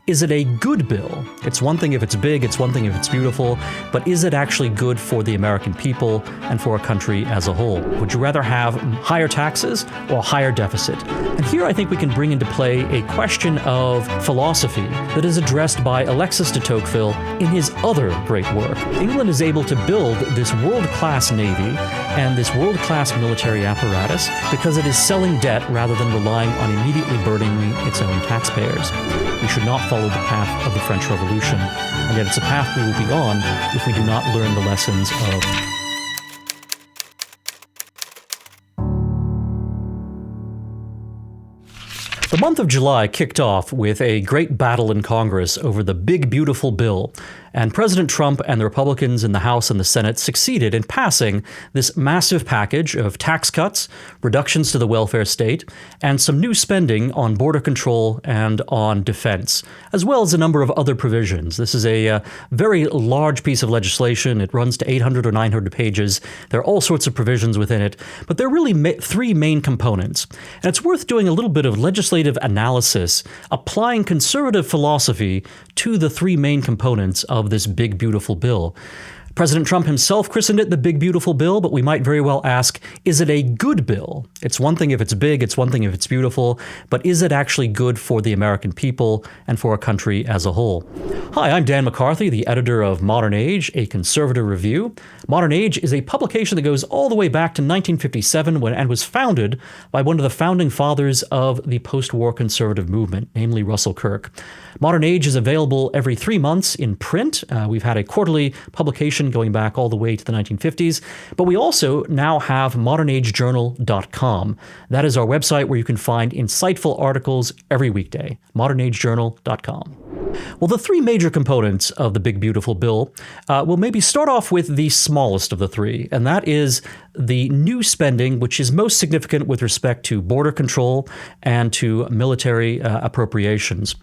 Is it a good bill? It's one thing if it's big, it's one thing if it's beautiful, but is it actually good for the American people and for a country as a whole? Would you rather have higher taxes or a higher deficit? And here I think we can bring into play a question of philosophy that is addressed by Alexis de Tocqueville in his other great work. England is able to build this world-class navy and this world-class military apparatus because it is selling debt rather than relying on immediately burdening its own taxpayers. We should not follow the path of the French Revolution, and yet it's a path we will be on if we do not learn the lessons of The month of July kicked off with a great battle in Congress over the big, beautiful bill, and President Trump and the Republicans in the House and the Senate succeeded in passing this massive package of tax cuts, reductions to the welfare state, and some new spending on border control and on defense, as well as a number of other provisions. This is a very large piece of legislation. It runs to 800 or 900 pages. There are all sorts of provisions within it, but there are really three main components. And it's worth doing a little bit of legislative analysis, applying conservative philosophy to the three main components of this big, beautiful bill. President Trump himself christened it the big, beautiful bill, but we might very well ask, is it a good bill? It's one thing if it's big, it's one thing if it's beautiful, but is it actually good for the American people and for a country as a whole? Hi, I'm Dan McCarthy, the editor of Modern Age, a conservative review. Modern Age is a publication that goes all the way back to 1957 and was founded by one of the founding fathers of the post-war conservative movement, namely Russell Kirk. Modern Age is available every 3 months in print. We've had a quarterly publication going back all the way to the 1950s, but we also now have modernagejournal.com. That is our website where you can find insightful articles every weekday, modernagejournal.com. Well, the three major components of the big, beautiful bill will maybe start off with the smallest of the three, and that is the new spending, which is most significant with respect to border control and to military appropriations.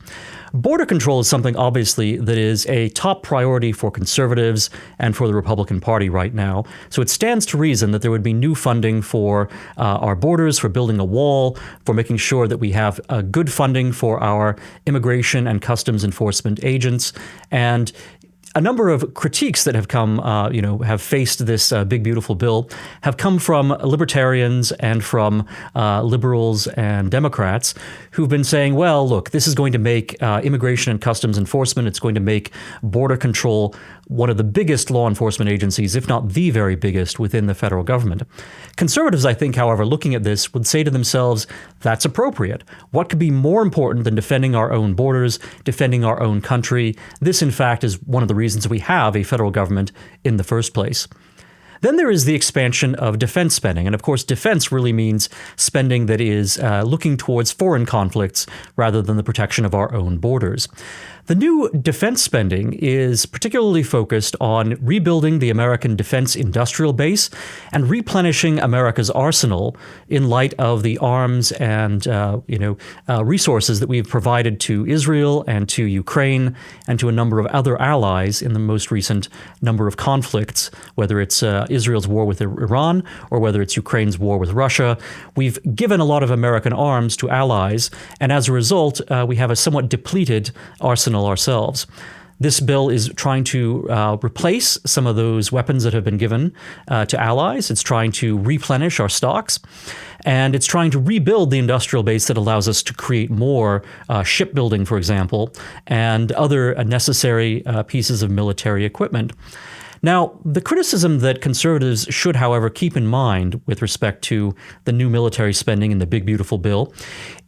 Border control is something, obviously, that is a top priority for conservatives and for the Republican Party right now. So it stands to reason that there would be new funding for our borders, for building a wall, for making sure that we have good funding for our immigration and customs enforcement agents. And a number of critiques that have come, have faced this big, beautiful bill have come from libertarians and from liberals and Democrats who've been saying, well, look, this is going to make immigration and customs enforcement, it's going to make border control one of the biggest law enforcement agencies, if not the very biggest, within the federal government. Conservatives, I think, however, looking at this, would say to themselves, that's appropriate. What could be more important than defending our own borders, defending our own country? This, in fact, is one of the reasons we have a federal government in the first place. Then there is the expansion of defense spending. And of course, defense really means spending that is looking towards foreign conflicts rather than the protection of our own borders. The new defense spending is particularly focused on rebuilding the American defense industrial base and replenishing America's arsenal in light of the arms and resources that we've provided to Israel and to Ukraine and to a number of other allies in the most recent number of conflicts, whether it's Israel's war with Iran or whether it's Ukraine's war with Russia. We've given a lot of American arms to allies, and as a result, we have a somewhat depleted arsenal ourselves. This bill is trying to replace some of those weapons that have been given to allies. It's trying to replenish our stocks, and it's trying to rebuild the industrial base that allows us to create more shipbuilding, for example, and other necessary pieces of military equipment. Now, the criticism that conservatives should, however, keep in mind with respect to the new military spending in the big, beautiful bill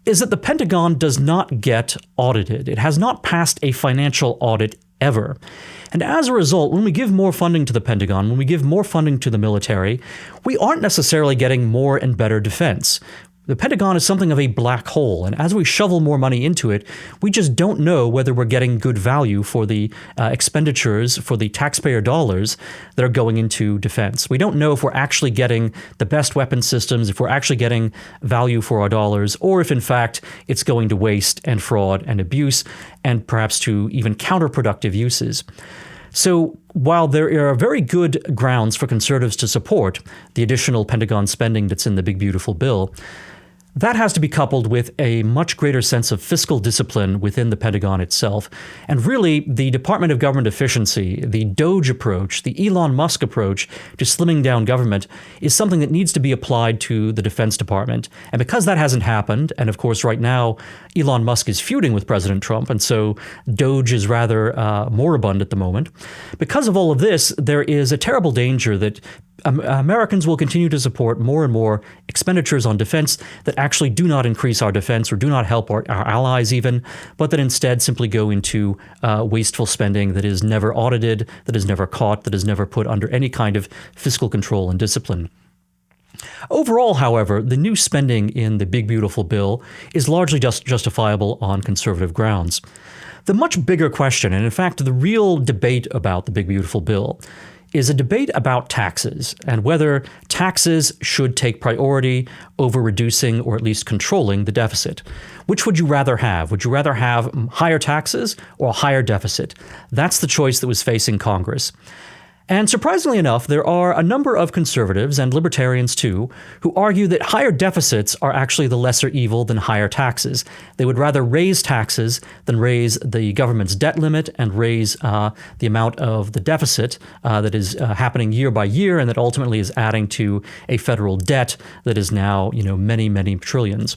is that the Pentagon does not get audited. It has not passed a financial audit ever. And as a result, when we give more funding to the Pentagon, when we give more funding to the military, we aren't necessarily getting more and better defense. The Pentagon is something of a black hole, and as we shovel more money into it, we just don't know whether we're getting good value for the expenditures, for the taxpayer dollars that are going into defense. We don't know if we're actually getting the best weapon systems, if we're actually getting value for our dollars, or if in fact it's going to waste and fraud and abuse, and perhaps to even counterproductive uses. So while there are very good grounds for conservatives to support the additional Pentagon spending that's in the big, beautiful bill, That has to be coupled with a much greater sense of fiscal discipline within the Pentagon itself. And really, the Department of Government Efficiency, the DOGE approach, the Elon Musk approach to slimming down government is something that needs to be applied to the Defense Department. And because that hasn't happened, and of course right now Elon Musk is feuding with President Trump, and so DOGE is rather moribund at the moment, because of all of this, there is a terrible danger that Americans will continue to support more and more expenditures on defense that actually do not increase our defense or do not help our allies even, but that instead simply go into wasteful spending that is never audited, that is never caught, that is never put under any kind of fiscal control and discipline. Overall, however, the new spending in the Big Beautiful Bill is largely justifiable on conservative grounds. The much bigger question, and in fact the real debate about the Big Beautiful Bill, is a debate about taxes and whether taxes should take priority over reducing or at least controlling the deficit. Which would you rather have? Would you rather have higher taxes or a higher deficit? That's the choice that was facing Congress. And surprisingly enough, there are a number of conservatives and libertarians too who argue that higher deficits are actually the lesser evil than higher taxes. They would rather raise taxes than raise the government's debt limit and raise the amount of the deficit that is happening year by year and that ultimately is adding to a federal debt that is now, many, many trillions.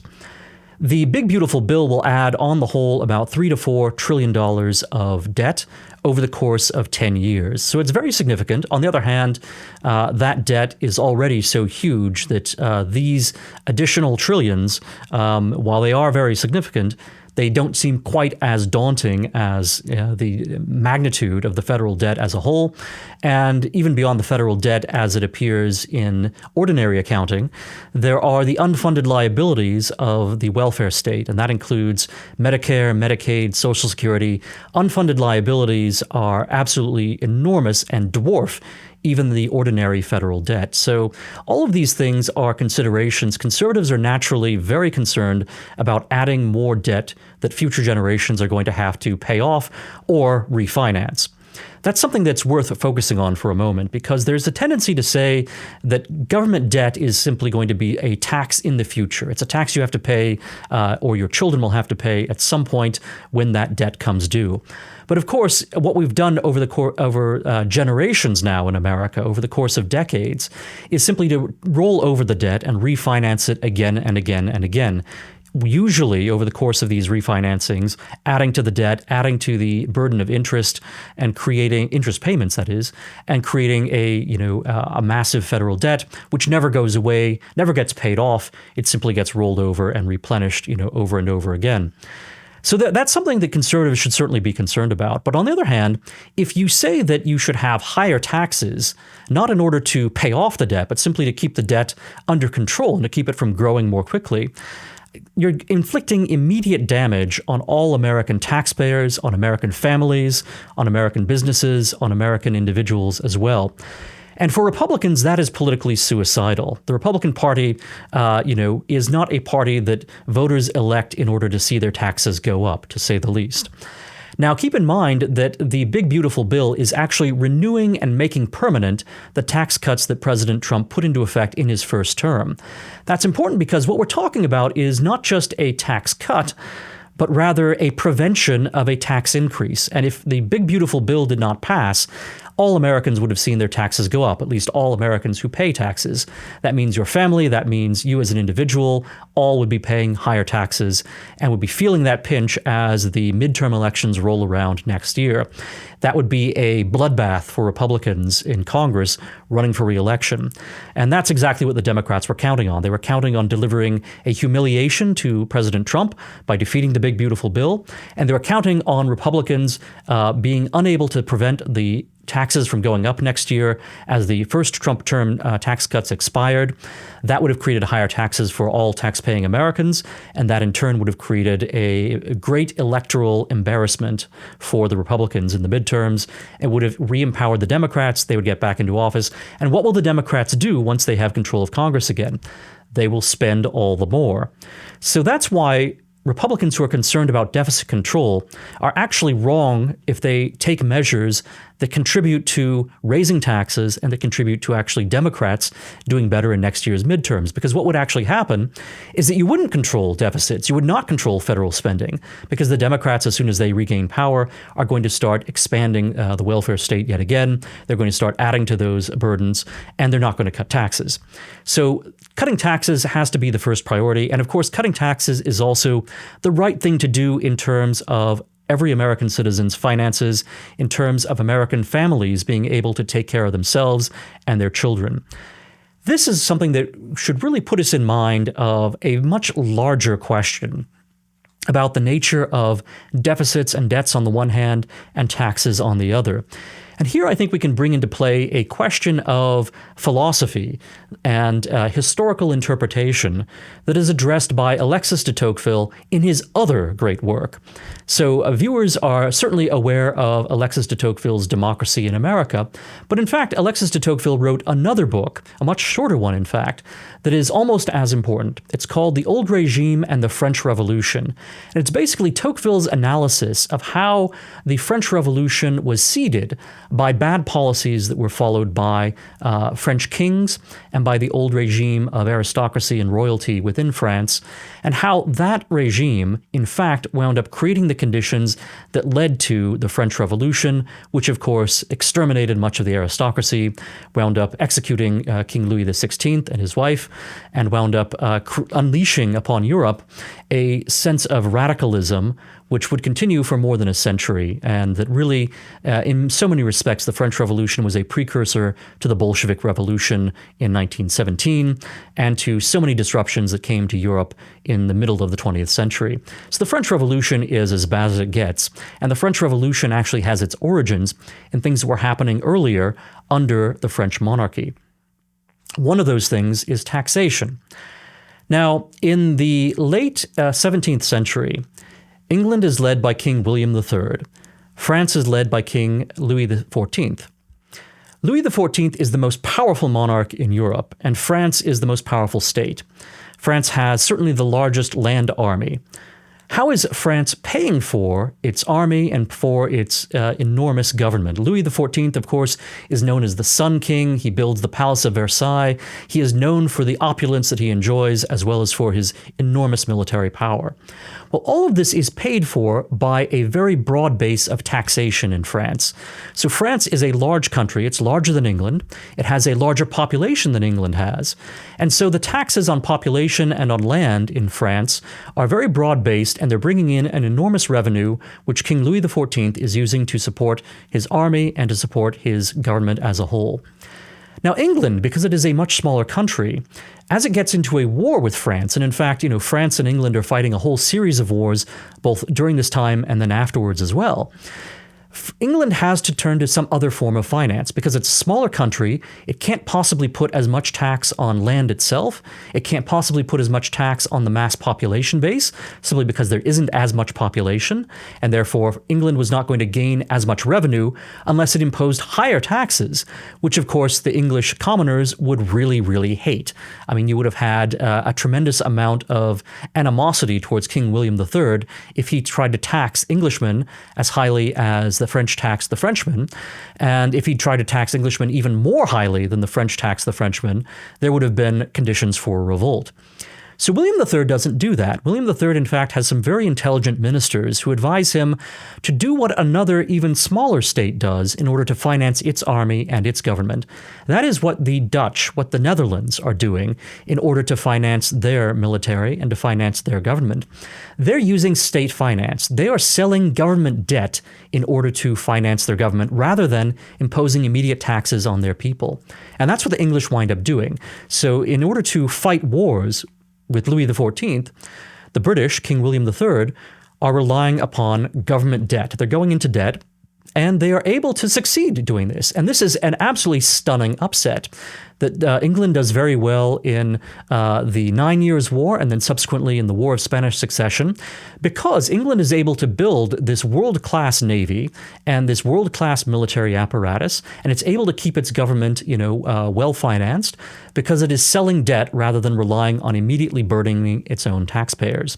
The Big Beautiful Bill will add, on the whole, about $3 to $4 trillion of debt over the course of 10 years. So it's very significant. On the other hand, that debt is already so huge that these additional trillions, while they are very significant, they don't seem quite as daunting as the magnitude of the federal debt as a whole, and even beyond the federal debt as it appears in ordinary accounting, there are the unfunded liabilities of the welfare state, and that includes Medicare, Medicaid, Social Security. Unfunded liabilities are absolutely enormous and dwarf even the ordinary federal debt. So all of these things are considerations. Conservatives are naturally very concerned about adding more debt that future generations are going to have to pay off or refinance. That's something that's worth focusing on for a moment, because there's a tendency to say that government debt is simply going to be a tax in the future. It's a tax you have to pay, or your children will have to pay at some point when that debt comes due. But of course, what we've done over generations now in America, over the course of decades, is simply to roll over the debt and refinance it again and again and again. Usually over the course of these refinancings, adding to the debt, adding to the burden of interest, and creating interest payments, that is, and creating a massive federal debt, which never goes away, never gets paid off. It simply gets rolled over and replenished, over and over again. So that's something that conservatives should certainly be concerned about. But on the other hand, if you say that you should have higher taxes, not in order to pay off the debt, but simply to keep the debt under control and to keep it from growing more quickly, you're inflicting immediate damage on all American taxpayers, on American families, on American businesses, on American individuals as well. And for Republicans, that is politically suicidal. The Republican Party, is not a party that voters elect in order to see their taxes go up, to say the least. Now, keep in mind that the Big Beautiful Bill is actually renewing and making permanent the tax cuts that President Trump put into effect in his first term. That's important because what we're talking about is not just a tax cut, but rather a prevention of a tax increase. And if the Big Beautiful Bill did not pass, all Americans would have seen their taxes go up, at least all Americans who pay taxes. That means your family, that means you as an individual, all would be paying higher taxes and would be feeling that pinch as the midterm elections roll around next year. That would be a bloodbath for Republicans in Congress running for re-election. And that's exactly what the Democrats were counting on. They were counting on delivering a humiliation to President Trump by defeating the Big Beautiful Bill, and they were counting on Republicans being unable to prevent the taxes from going up next year as the first Trump term tax cuts expired. That would have created higher taxes for all tax-paying Americans, and that in turn would have created a great electoral embarrassment for the Republicans in the midterms. It would have re-empowered the Democrats. They would get back into office. And what will the Democrats do once they have control of Congress again? They will spend all the more. So that's why Republicans who are concerned about deficit control are actually wrong if they take measures that contribute to raising taxes and that contribute to actually Democrats doing better in next year's midterms. Because what would actually happen is that you wouldn't control deficits. You would not control federal spending, because the Democrats, as soon as they regain power, are going to start expanding the welfare state yet again. They're going to start adding to those burdens, and they're not going to cut taxes. So cutting taxes has to be the first priority. And of course, cutting taxes is also the right thing to do in terms of every American citizen's finances, in terms of American families being able to take care of themselves and their children. This is something that should really put us in mind of a much larger question about the nature of deficits and debts on the one hand and taxes on the other. And here I think we can bring into play a question of philosophy and historical interpretation that is addressed by Alexis de Tocqueville in his other great work. So viewers are certainly aware of Alexis de Tocqueville's Democracy in America, but in fact, Alexis de Tocqueville wrote another book, a much shorter one in fact, that is almost as important. It's called The Old Regime and the French Revolution. And it's basically Tocqueville's analysis of how the French Revolution was seeded by bad policies that were followed by French kings and by the old regime of aristocracy and royalty within France, and how that regime, in fact, wound up creating the conditions that led to the French Revolution, which, of course, exterminated much of the aristocracy, wound up executing King Louis XVI and his wife, and wound up unleashing upon Europe a sense of radicalism which would continue for more than a century, and that really, in so many respects, the French Revolution was a precursor to the Bolshevik Revolution in 1917, and to so many disruptions that came to Europe in the middle of the 20th century. So the French Revolution is as bad as it gets, and the French Revolution actually has its origins in things that were happening earlier under the French monarchy. One of those things is taxation. Now, in the late 17th century, England is led by King William III. France is led by King Louis XIV. Louis XIV is the most powerful monarch in Europe, and France is the most powerful state. France has certainly the largest land army. How is France paying for its army and for its enormous government? Louis XIV, of course, is known as the Sun King. He builds the Palace of Versailles. He is known for the opulence that he enjoys, as well as for his enormous military power. Well, all of this is paid for by a very broad base of taxation in France. So France is a large country. It's larger than England. It has a larger population than England has. And so the taxes on population and on land in France are very broad-based, and they're bringing in an enormous revenue, which King Louis XIV is using to support his army and to support his government as a whole. Now, England, because it is a much smaller country, as it gets into a war with France, and in fact, France and England are fighting a whole series of wars, both during this time and then afterwards as well, England has to turn to some other form of finance because it's a smaller country. It can't possibly put as much tax on land itself. It can't possibly put as much tax on the mass population base, simply because there isn't as much population, and therefore England was not going to gain as much revenue unless it imposed higher taxes, which of course the English commoners would really, really hate. I mean, you would have had a tremendous amount of animosity towards King William III if he tried to tax Englishmen as highly as the French taxed the Frenchmen, and if he tried to tax Englishmen even more highly than the French taxed the Frenchmen, there would have been conditions for revolt. So William III doesn't do that. William III, in fact, has some very intelligent ministers who advise him to do what another, even smaller state does in order to finance its army and its government. That is what the Dutch, what the Netherlands are doing in order to finance their military and to finance their government. They're using state finance. They are selling government debt in order to finance their government rather than imposing immediate taxes on their people. And that's what the English wind up doing. So in order to fight wars with Louis XIV, the British, King William III, are relying upon government debt. They're going into debt, and they are able to succeed doing this. And this is an absolutely stunning upset that England does very well in the 9 Years' War and then subsequently in the War of Spanish Succession, because England is able to build this world-class navy and this world-class military apparatus, and it's able to keep its government, well-financed because it is selling debt rather than relying on immediately burdening its own taxpayers.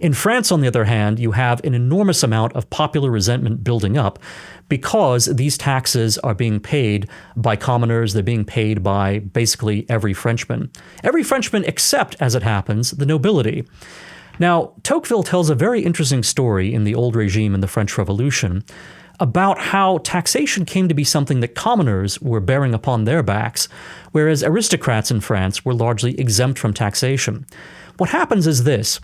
In France, on the other hand, you have an enormous amount of popular resentment building up because these taxes are being paid by commoners. They're being paid by basically every Frenchman. Every Frenchman except, as it happens, the nobility. Now, Tocqueville tells a very interesting story in the old regime in the French Revolution about how taxation came to be something that commoners were bearing upon their backs, whereas aristocrats in France were largely exempt from taxation. What happens is this.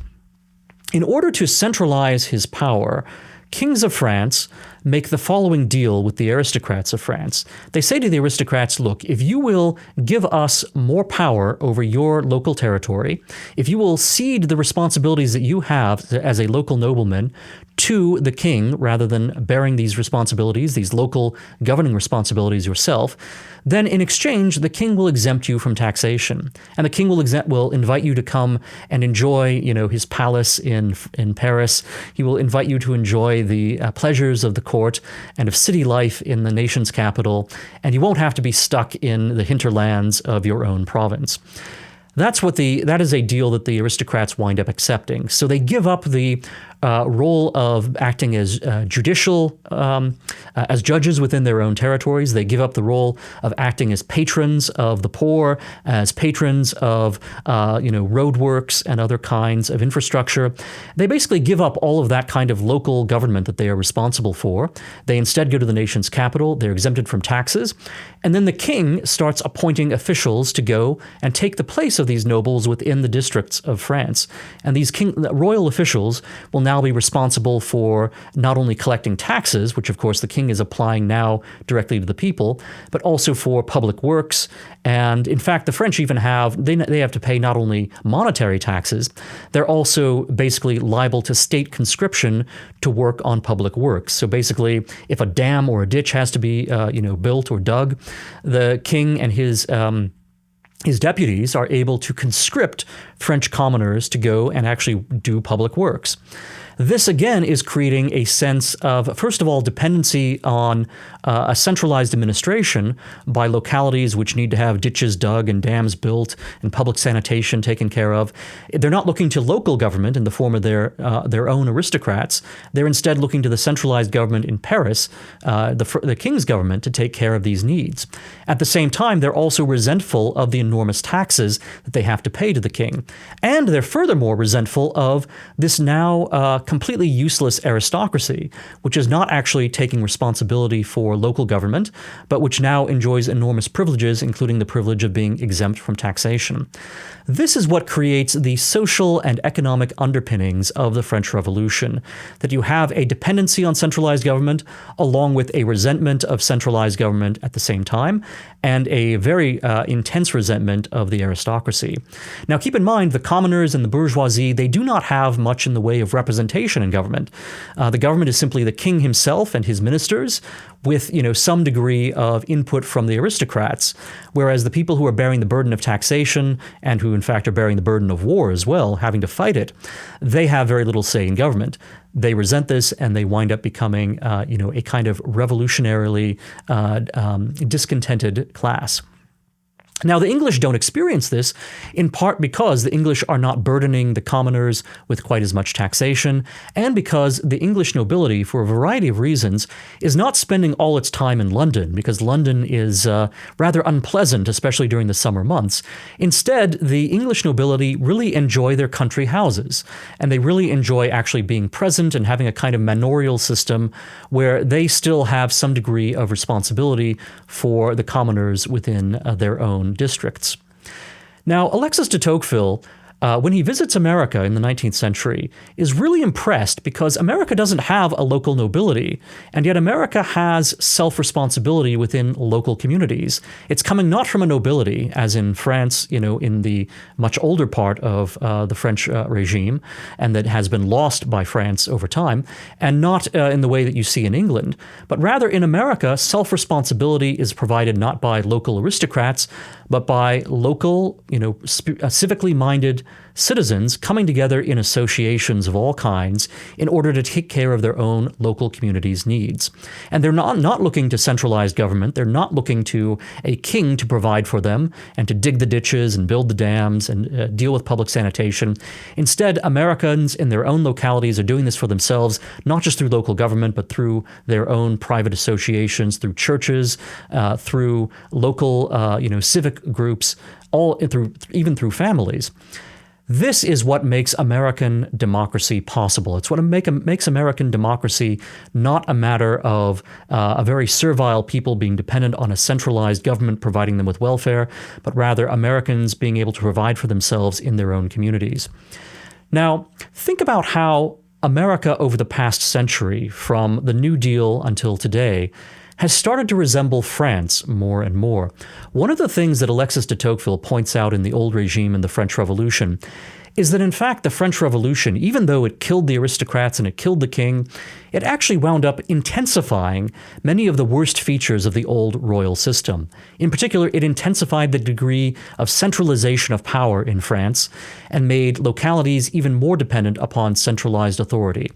In order to centralize his power, kings of France make the following deal with the aristocrats of France. They say to the aristocrats, look, if you will give us more power over your local territory, if you will cede the responsibilities that you have as a local nobleman to the king rather than bearing these responsibilities, these local governing responsibilities yourself, then in exchange, the king will exempt you from taxation. And the king will invite you to come and enjoy, his palace in Paris. He will invite you to enjoy the pleasures of the court and of city life in the nation's capital, and you won't have to be stuck in the hinterlands of your own province. That is a deal that the aristocrats wind up accepting. So they give up the role of acting as as judges within their own territories. They give up the role of acting as patrons of the poor, as patrons of roadworks and other kinds of infrastructure. They basically give up all of that kind of local government that they are responsible for. They instead go to the nation's capital. They're exempted from taxes. And then the king starts appointing officials to go and take the place of these nobles within the districts of France. And these royal officials will now be responsible for not only collecting taxes, which of course the king is applying now directly to the people, but also for public works. And in fact, the French even they have to pay not only monetary taxes, they're also basically liable to state conscription to work on public works. So basically, if a dam or a ditch has to be built or dug, the king and his deputies are able to conscript French commoners to go and actually do public works. This, again, is creating a sense of, first of all, dependency on a centralized administration by localities which need to have ditches dug and dams built and public sanitation taken care of. They're not looking to local government in the form of their own aristocrats. They're instead looking to the centralized government in Paris, the king's government, to take care of these needs. At the same time, they're also resentful of the enormous taxes that they have to pay to the king. And they're furthermore resentful of this now completely useless aristocracy, which is not actually taking responsibility for local government, but which now enjoys enormous privileges, including the privilege of being exempt from taxation. This is what creates the social and economic underpinnings of the French Revolution, that you have a dependency on centralized government along with a resentment of centralized government at the same time, and a very intense resentment of the aristocracy. Now, keep in mind, the commoners and the bourgeoisie, they do not have much in the way of representation in government. The government is simply the king himself and his ministers, with some degree of input from the aristocrats, whereas the people who are bearing the burden of taxation and who in fact are bearing the burden of war as well, having to fight it, they have very little say in government. They resent this, and they wind up becoming a kind of revolutionarily discontented class. Now, the English don't experience this, in part because the English are not burdening the commoners with quite as much taxation, and because the English nobility, for a variety of reasons, is not spending all its time in London, because London is rather unpleasant, especially during the summer months. Instead, the English nobility really enjoy their country houses, and they really enjoy actually being present and having a kind of manorial system where they still have some degree of responsibility for the commoners within their own districts. Now, Alexis de Tocqueville, when he visits America in the 19th century, is really impressed because America doesn't have a local nobility, and yet America has self-responsibility within local communities. It's coming not from a nobility, as in France, in the much older part of the French regime, and that has been lost by France over time, and not in the way that you see in England, but rather in America, self-responsibility is provided not by local aristocrats, but by local, civically minded citizens coming together in associations of all kinds in order to take care of their own local community's needs. And they're not looking to centralized government. They're not looking to a king to provide for them and to dig the ditches and build the dams and deal with public sanitation. Instead, Americans in their own localities are doing this for themselves, not just through local government, but through their own private associations, through churches, through local civic groups, even through families. This is what makes American democracy possible. It's what makes American democracy not a matter of a very servile people being dependent on a centralized government providing them with welfare, but rather Americans being able to provide for themselves in their own communities. Now, think about how America over the past century, from the New Deal until today, has started to resemble France more and more. One of the things that Alexis de Tocqueville points out in The Old Regime and the French Revolution is that, in fact, the French Revolution, even though it killed the aristocrats and it killed the king, it actually wound up intensifying many of the worst features of the old royal system. In particular, it intensified the degree of centralization of power in France and made localities even more dependent upon centralized authority.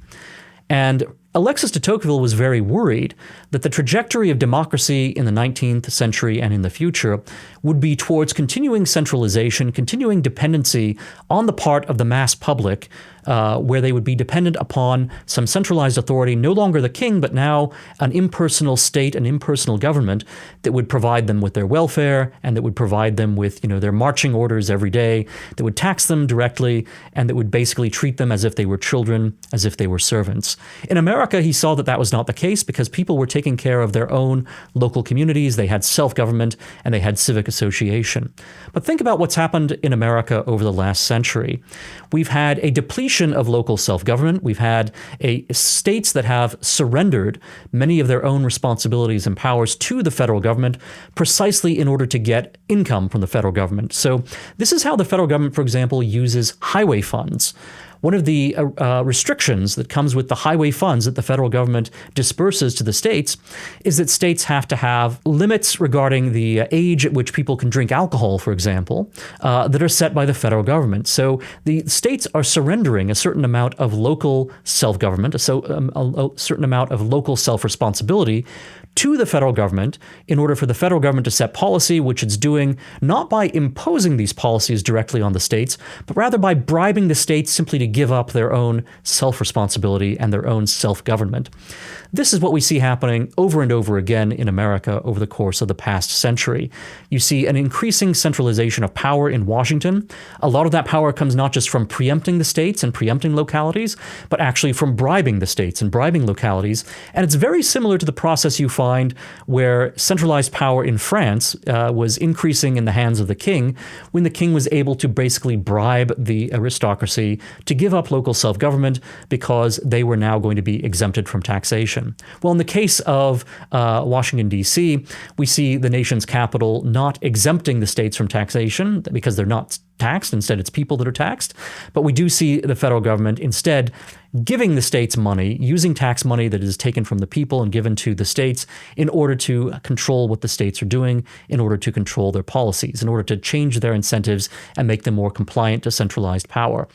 And Alexis de Tocqueville was very worried that the trajectory of democracy in the 19th century and in the future would be towards continuing centralization, continuing dependency on the part of the mass public, where they would be dependent upon some centralized authority, no longer the king, but now an impersonal state, an impersonal government that would provide them with their welfare and that would provide them with, their marching orders every day, that would tax them directly, and that would basically treat them as if they were children, as if they were servants. In America, he saw that that was not the case because people were taking care of their own local communities. They had self-government and they had civic association. But think about what's happened in America over the last century. We've had a depletion of local self-government. We've had states that have surrendered many of their own responsibilities and powers to the federal government precisely in order to get income from the federal government. So this is how the federal government, for example, uses highway funds. One of the restrictions that comes with the highway funds that the federal government disperses to the states is that states have to have limits regarding the age at which people can drink alcohol, for example, that are set by the federal government. So the states are surrendering a certain amount of local self-government, a certain amount of local self-responsibility to the federal government in order for the federal government to set policy, which it's doing not by imposing these policies directly on the states, but rather by bribing the states simply to give up their own self-responsibility and their own self-government. This is what we see happening over and over again in America over the course of the past century. You see an increasing centralization of power in Washington. A lot of that power comes not just from preempting the states and preempting localities, but actually from bribing the states and bribing localities. And it's very similar to the process you find where centralized power in France was increasing in the hands of the king when the king was able to basically bribe the aristocracy to give up local self-government because they were now going to be exempted from taxation. Well, in the case of Washington, D.C., we see the nation's capital not exempting the states from taxation because they're not taxed. Instead, it's people that are taxed. But we do see the federal government instead giving the states money, using tax money that is taken from the people and given to the states in order to control what the states are doing, in order to control their policies, in order to change their incentives and make them more compliant to centralized power.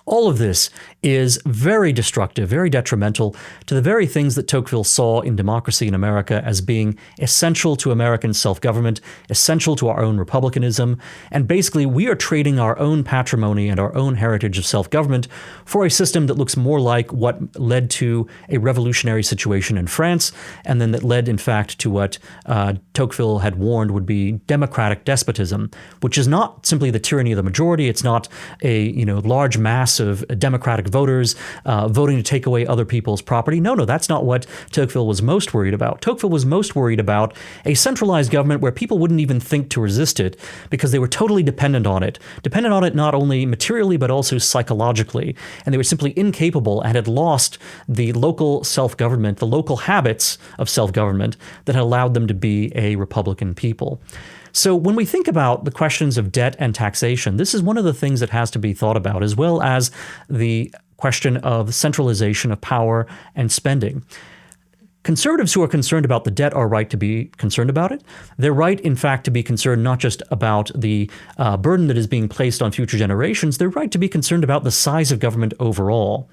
All of this is very destructive, very detrimental to the very things that Tocqueville saw in democracy in America as being essential to American self-government, essential to our own republicanism. And basically, we are trading our own patrimony and our own heritage of self-government for a system that looks more like what led to a revolutionary situation in France, and then that led, in fact, to what Tocqueville had warned would be democratic despotism, which is not simply the tyranny of the majority. It's not a large mass of democratic voters voting to take away other people's property. No, that's not what Tocqueville was most worried about. Tocqueville was most worried about a centralized government where people wouldn't even think to resist it because they were totally dependent on it not only materially but also psychologically. And they were simply incapable and had lost the local self-government, the local habits of self-government that had allowed them to be a republican people. So when we think about the questions of debt and taxation, this is one of the things that has to be thought about, as well as the question of centralization of power and spending. Conservatives who are concerned about the debt are right to be concerned about it. They're right, in fact, to be concerned not just about the burden that is being placed on future generations. They're right to be concerned about the size of government overall.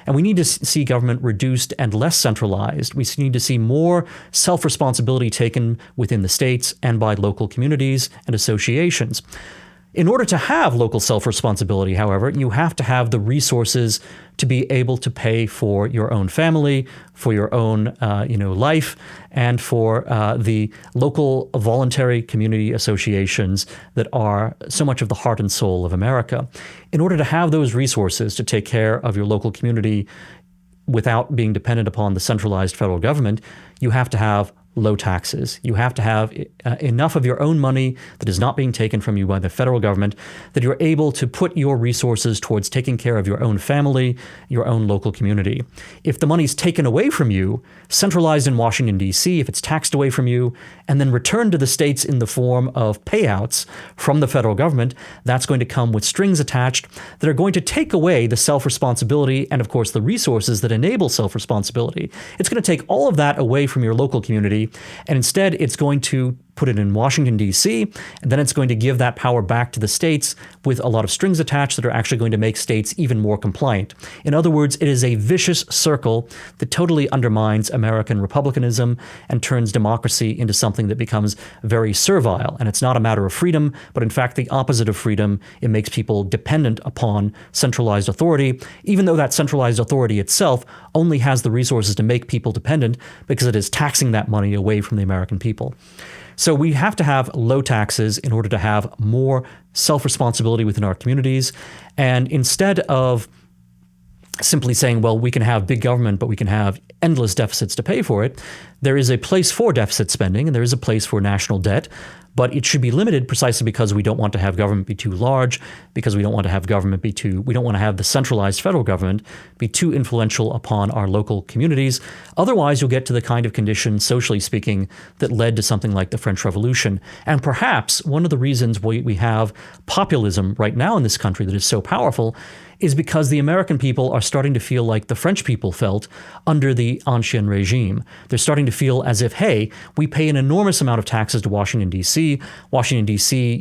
And we need to see government reduced and less centralized. We need to see more self-responsibility taken within the states and by local communities and associations. In order to have local self-responsibility, however, you have to have the resources to be able to pay for your own family, for your own life, and for the local voluntary community associations that are so much of the heart and soul of America. In order to have those resources to take care of your local community without being dependent upon the centralized federal government, you have to have low taxes. You have to have enough of your own money that is not being taken from you by the federal government, that you're able to put your resources towards taking care of your own family, your own local community. If the money's taken away from you, centralized in Washington, D.C., if it's taxed away from you, and then returned to the states in the form of payouts from the federal government, that's going to come with strings attached that are going to take away the self-responsibility and, of course, the resources that enable self-responsibility. It's going to take all of that away from your local community, and instead it's going to put it in Washington, D.C., and then it's going to give that power back to the states with a lot of strings attached that are actually going to make states even more compliant. In other words, it is a vicious circle that totally undermines American republicanism and turns democracy into something that becomes very servile. And it's not a matter of freedom, but in fact the opposite of freedom. It makes people dependent upon centralized authority, even though that centralized authority itself only has the resources to make people dependent because it is taxing that money away from the American people. So we have to have low taxes in order to have more self-responsibility within our communities. And instead of simply saying, well, we can have big government, but we can have endless deficits to pay for it, there is a place for deficit spending and there is a place for national debt. But it should be limited precisely because we don't want to have government be too large, because we don't want to have government we don't want to have the centralized federal government be too influential upon our local communities. Otherwise, you'll get to the kind of conditions, socially speaking, that led to something like the French Revolution. And perhaps one of the reasons we have populism right now in this country that is so powerful is because the American people are starting to feel like the French people felt under the Ancien regime. They're starting to feel as if, hey, we pay an enormous amount of taxes to Washington, D.C. Washington, D.C.,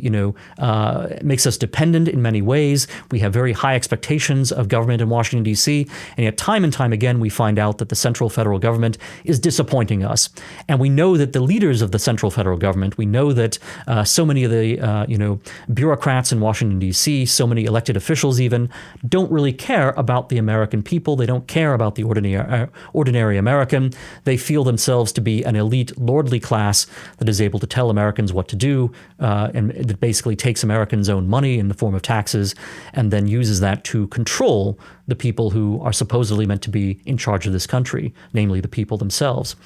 makes us dependent in many ways. We have very high expectations of government in Washington, D.C., and yet time and time again we find out that the central federal government is disappointing us. And we know that the leaders of the central federal government, we know that so many of the bureaucrats in Washington, D.C., so many elected officials even, don't really care about the American people. They don't care about the ordinary American. They feel themselves to be an elite, lordly class that is able to tell Americans what to do, and that basically takes Americans' own money in the form of taxes and then uses that to control the people who are supposedly meant to be in charge of this country, namely the people themselves.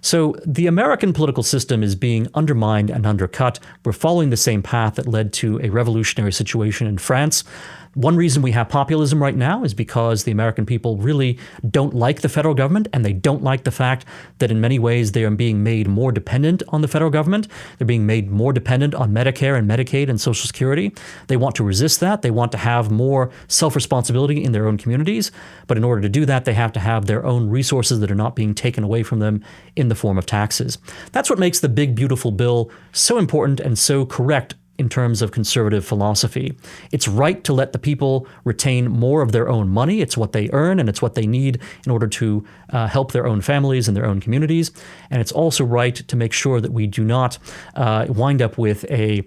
So the American political system is being undermined and undercut. We're following the same path that led to a revolutionary situation in France. One reason we have populism right now is because the American people really don't like the federal government, and they don't like the fact that in many ways they are being made more dependent on the federal government. They're being made more dependent on Medicare and Medicaid and Social Security. They want to resist that. They want to have more self-responsibility in their own communities. But in order to do that, they have to have their own resources that are not being taken away from them in the form of taxes. That's what makes the big, beautiful bill so important and so correct in terms of conservative philosophy. It's right to let the people retain more of their own money. It's what they earn and it's what they need in order to help their own families and their own communities. And it's also right to make sure that we do not wind up with a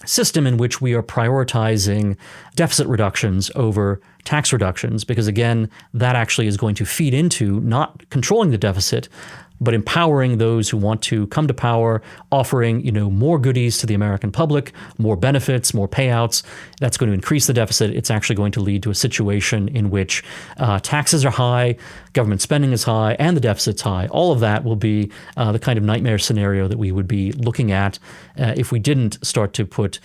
system in which we are prioritizing deficit reductions over tax reductions, because again, that actually is going to feed into not controlling the deficit, but empowering those who want to come to power, offering, more goodies to the American public, more benefits, more payouts. That's going to increase the deficit. It's actually going to lead to a situation in which taxes are high, government spending is high, and the deficit's high. All of that will be the kind of nightmare scenario that we would be looking at if we didn't start to put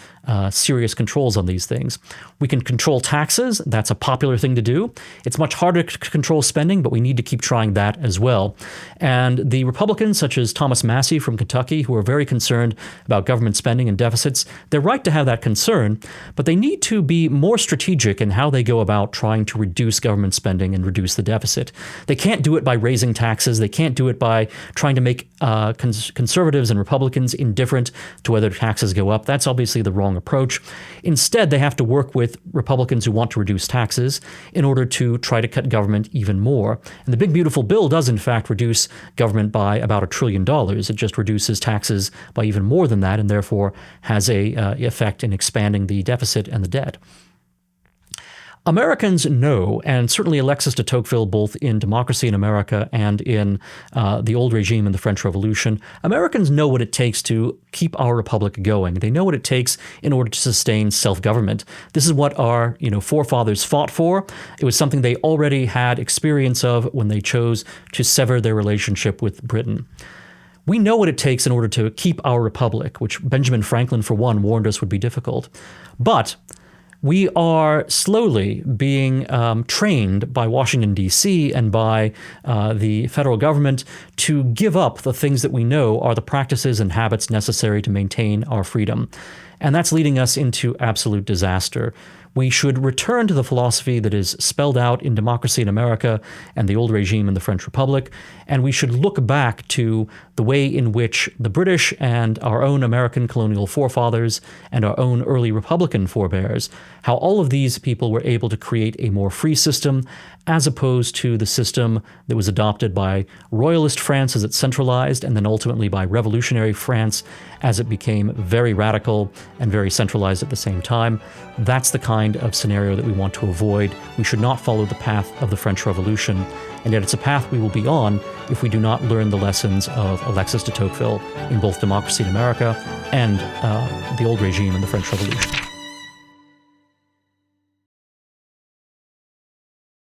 serious controls on these things. We can control taxes. That's a popular thing to do. It's much harder to control spending, but we need to keep trying that as well. And And the Republicans, such as Thomas Massey from Kentucky, who are very concerned about government spending and deficits, they're right to have that concern, but they need to be more strategic in how they go about trying to reduce government spending and reduce the deficit. They can't do it by raising taxes. They can't do it by trying to make conservatives and Republicans indifferent to whether taxes go up. That's obviously the wrong approach. Instead, they have to work with Republicans who want to reduce taxes in order to try to cut government even more. And the big beautiful bill does, in fact, reduce government by about $1 trillion. It just reduces taxes by even more than that, and therefore has a effect in expanding the deficit and the debt. Americans know, and certainly Alexis de Tocqueville, both in Democracy in America and in the old regime in the French Revolution, Americans know what it takes to keep our republic going. They know what it takes in order to sustain self-government. This is what our forefathers fought for. It was something they already had experience of when they chose to sever their relationship with Britain. We know what it takes in order to keep our republic, which Benjamin Franklin, for one, warned us would be difficult. But we are slowly being trained by Washington, D.C. and by the federal government to give up the things that we know are the practices and habits necessary to maintain our freedom. And that's leading us into absolute disaster. We should return to the philosophy that is spelled out in Democracy in America and the old regime in the French Republic, and we should look back to the way in which the British and our own American colonial forefathers and our own early Republican forebears, how all of these people were able to create a more free system as opposed to the system that was adopted by royalist France as it centralized, and then ultimately by revolutionary France as it became very radical and very centralized at the same time. That's the kind of scenario that we want to avoid. We should not follow the path of the French Revolution, and yet it's a path we will be on if we do not learn the lessons of Alexis de Tocqueville in both Democracy in America and the old regime in the French Revolution.